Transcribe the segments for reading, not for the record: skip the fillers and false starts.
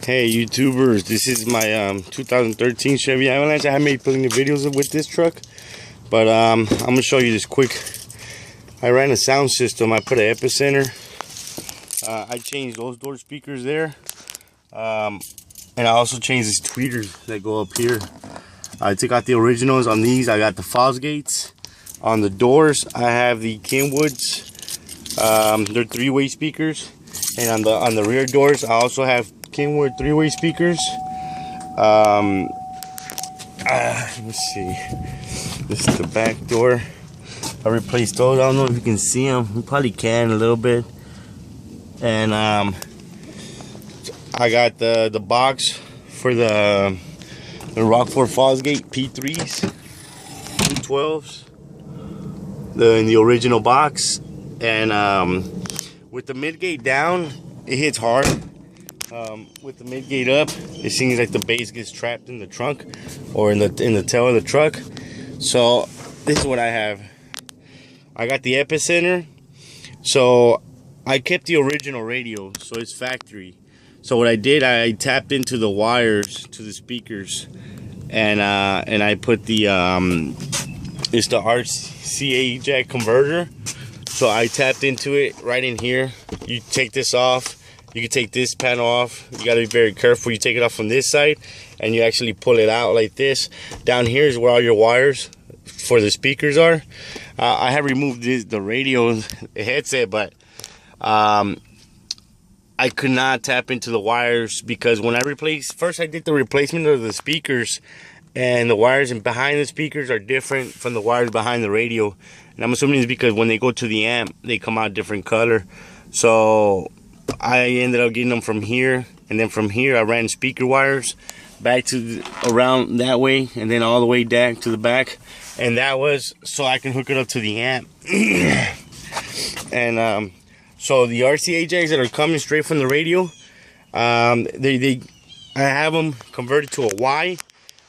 Hey YouTubers, this is my 2013 Chevy Avalanche. I haven't made plenty of videos with this truck, but I'm gonna show you this quick. I ran a sound system. I put an Epicenter. I changed those door speakers there, and I also changed these tweeters that go up here. I took out the originals on these. I got the Fosgates on the doors. I have the Kenwoods. They're three-way speakers, and on the rear doors I also have Kenwood three-way speakers. Let me see. This is the back door. I replaced those. I don't know if you can see them. You probably can a little bit. And I got the box for the Rockford Fosgate P3s, P12s, in the original box. And with the midgate down, it hits hard. With the midgate up, it seems like the bass gets trapped in the trunk or in the tail of the truck. So this is what I have. I got the Epicenter. So I kept the original radio, so it's factory. So what I did, I tapped into the wires to the speakers, and I put the it's the RCA jack converter. So I tapped into it right in here. You take this off. You can take this panel off. You gotta be very careful. You take it off from this side and you actually pull it out like this. Down here is where all your wires for the speakers are. I have removed the radio, the headset, but I could not tap into the wires because when I first I did the replacement of the speakers, and the wires behind the speakers are different from the wires behind the radio. And I'm assuming it's because when they go to the amp, they come out different color. So I ended up getting them from here, and then from here I ran speaker wires back to around that way, and then all the way back to the back, and that was so I can hook it up to the amp. And so the RCA jacks that are coming straight from the radio, I have them converted to a Y,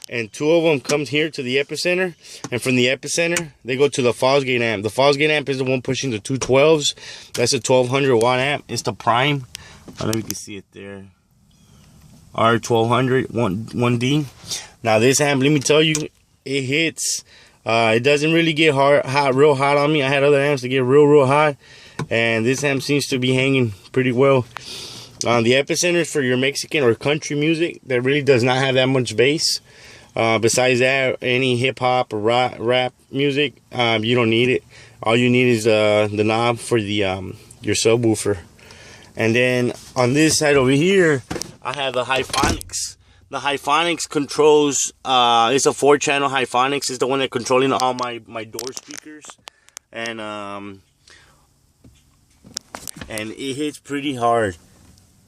and two of them come here to the Epicenter, and from the Epicenter they go to the Fosgate amp. The Fosgate amp is the one pushing the 212s. That's a 1200 watt amp. It's the Prime. I don't know if you can see it there. R1200 1D. Now this amp, let me tell you, it hits. It doesn't really get real hot on me. I had other amps that get real hot, and this amp seems to be hanging pretty well. The Epicenter for your Mexican or country music, that really does not have that much bass. Besides that, any hip hop or rap music, you don't need it. All you need is the knob for the your subwoofer. And then on this side over here, I have the Hyphonics. The Hyphonics controls. It's a 4-channel Hyphonics. It's the one that's controlling all my door speakers, and it hits pretty hard.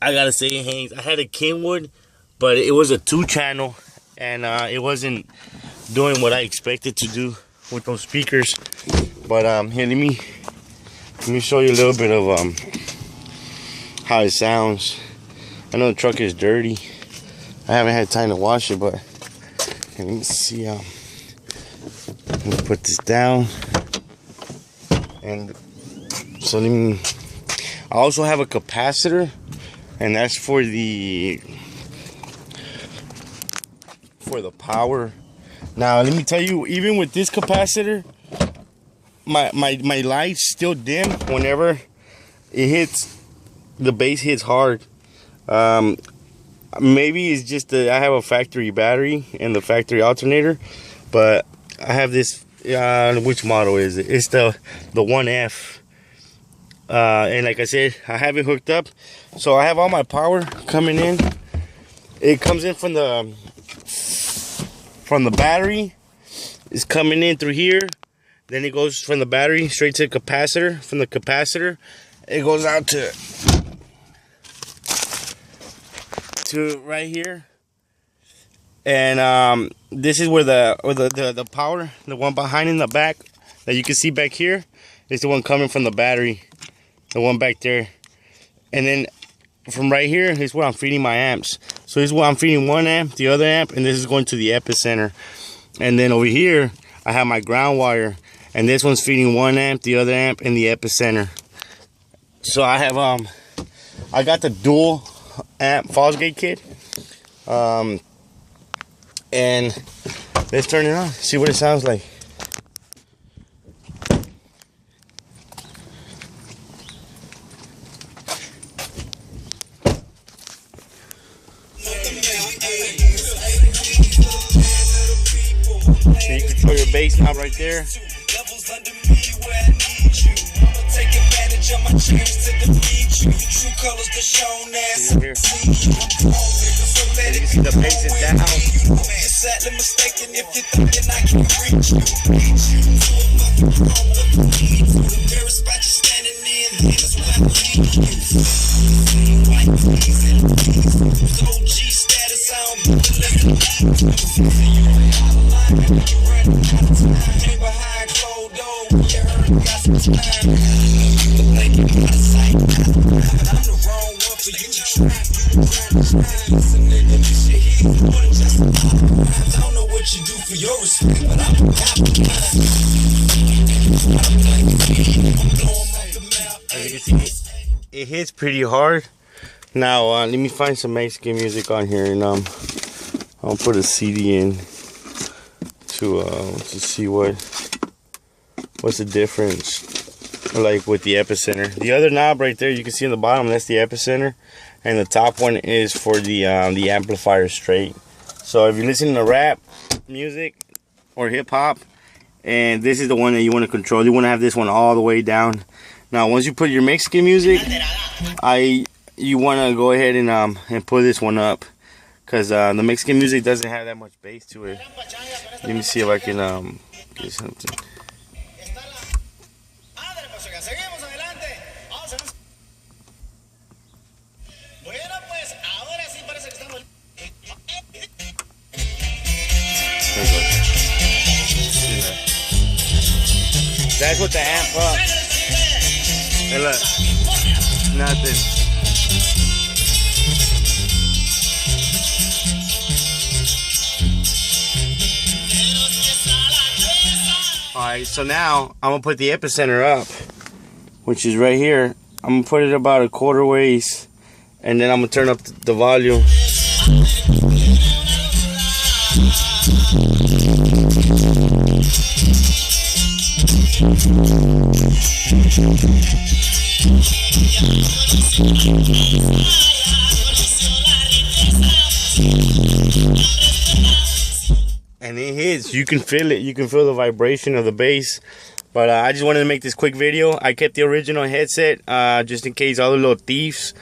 I gotta say, it hangs. I had a Kenwood, but it was a 2-channel. And it wasn't doing what I expected to do with those speakers. But here, let me show you a little bit of how it sounds. I know the truck is dirty. I haven't had time to wash it, but let me see. Let me put this down. And so I also have a capacitor, and that's for the power. Now let me tell you, even with this capacitor, my lights still dim whenever it hits. The bass hits hard. Maybe it's just I have a factory battery and the factory alternator, but I have this. Which model is it? It's the 1F. And like I said, I have it hooked up, so I have all my power coming in. It comes in from the battery. Is coming in through here, then it goes from the battery straight to the capacitor. From the capacitor, it goes out to right here, and this is where the power, the one behind in the back that you can see back here, is the one coming from the battery, the one back there, and then from right here is where I'm feeding my amps. So this is where I'm feeding one amp, the other amp, and this is going to the Epicenter. And then over here I have my ground wire, and this one's feeding one amp, the other amp, and the Epicenter. So I have I got the dual amp Fosgate kit. And let's turn it on, see what it sounds like. So you control your bass knob right there. Here. And you can see the bass is down. As you can see, it hits pretty hard. Now let me find some Mexican music on here, and I'll put a CD in to see what's the difference, like with the Epicenter. The other knob right there, you can see in the bottom, that's the Epicenter, and the top one is for the amplifier straight. So if you're listening to rap music or hip hop, and this is the one that you want to control, you want to have this one all the way down. Now once you put your Mexican music, you want to go ahead and put this one up, because the Mexican music doesn't have that much bass to it. Let me see if I can get something. That's what the amp up. Hey look, nothing. Alright, so now I'm gonna put the Epicenter up, which is right here. I'm gonna put it about a quarter ways, and then I'm gonna turn up the volume. And it hits. You can feel it. You can feel the vibration of the bass. But I just wanted to make this quick video. I kept the original headset just in case all the little thieves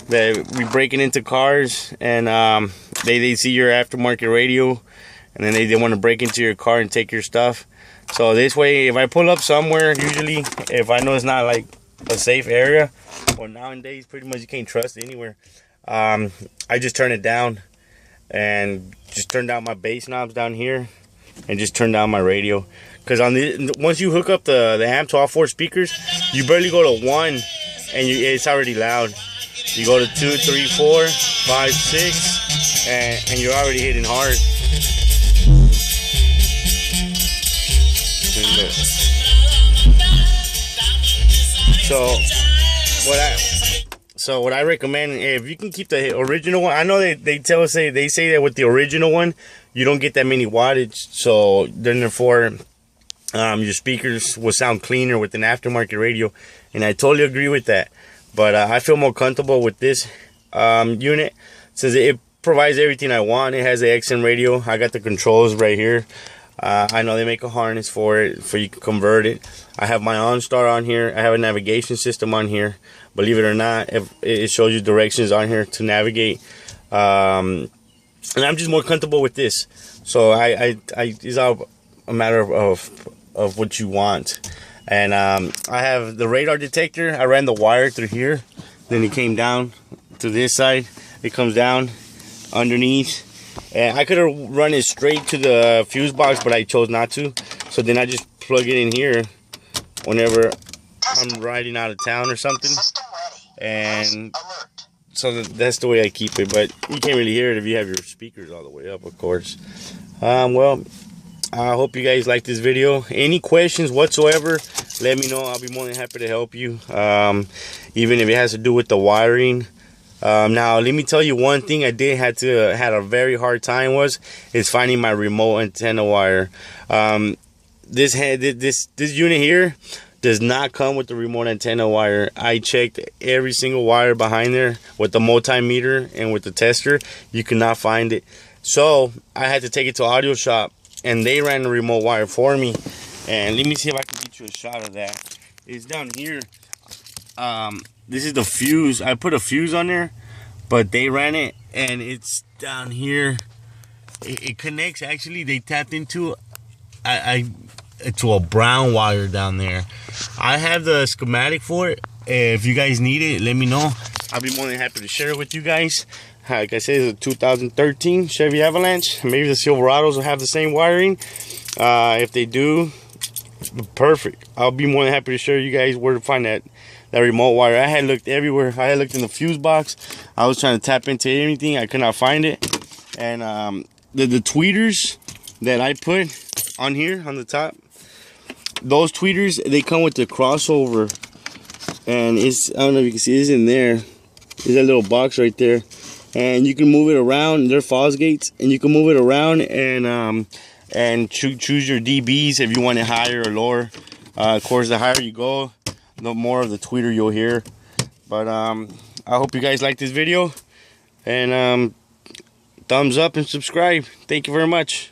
that be breaking into cars and they see your aftermarket radio, and then they want to break into your car and take your stuff. So this way, if I pull up somewhere, usually if I know it's not like a safe area, or nowadays pretty much you can't trust anywhere, I just turn it down and just turn down my bass knobs down here and just turn down my radio. Because on the once you hook up the amp to all 4 speakers, you barely go to 1 and it's already loud. You go to 2, 3, 4, 5, 6, and you're already hitting hard. So what I recommend, if you can keep the original one, I know they say that with the original one you don't get that many wattage, so then therefore your speakers will sound cleaner with an aftermarket radio, and I totally agree with that. But I feel more comfortable with this unit since it provides everything I want. It has the XM radio. I got the controls right here. I know they make a harness for it, for you can convert it. I have my OnStar on here. I have a navigation system on here. Believe it or not, it shows you directions on here to navigate. And I'm just more comfortable with this. So it's all a matter of what you want. And I have the radar detector. I ran the wire through here. Then it came down to this side. It comes down underneath. And I could have run it straight to the fuse box, but I chose not to. So then I just plug it in here whenever I'm riding out of town or something. And so that's the way I keep it. But you can't really hear it if you have your speakers all the way up, of course. Well, I hope you guys like this video. Any questions whatsoever, let me know. I'll be more than happy to help you. Even if it has to do with the wiring Now let me tell you one thing I had a very hard time is finding my remote antenna wire. This unit here does not come with the remote antenna wire. I checked every single wire behind there with the multimeter and with the tester. You cannot find it. So I had to take it to Audio Shop, and they ran the remote wire for me. And let me see if I can get you a shot of that. It's down here. This is the fuse. I put a fuse on there, but they ran it, and it's down here. It connects. Actually, they tapped into to a brown wire down there. I have the schematic for it. If you guys need it, let me know. I'll be more than happy to share it with you guys. Like I said, it's a 2013 Chevy Avalanche. Maybe the Silverados will have the same wiring. If they do, perfect. I'll be more than happy to show you guys where to find that remote wire. I had looked everywhere. I had looked in the fuse box. I was trying to tap into anything. I could not find it. And the tweeters that I put on here on the top, those tweeters, they come with the crossover. And it's, I don't know if you can see, it's in there. There's a little box right there. And you can move it around. They're Fosgates, and you can move it around and choose your dBs if you want it higher or lower. Of course, the higher you go, the more of the tweeter you'll hear. But I hope you guys like this video, and thumbs up and subscribe. Thank you very much.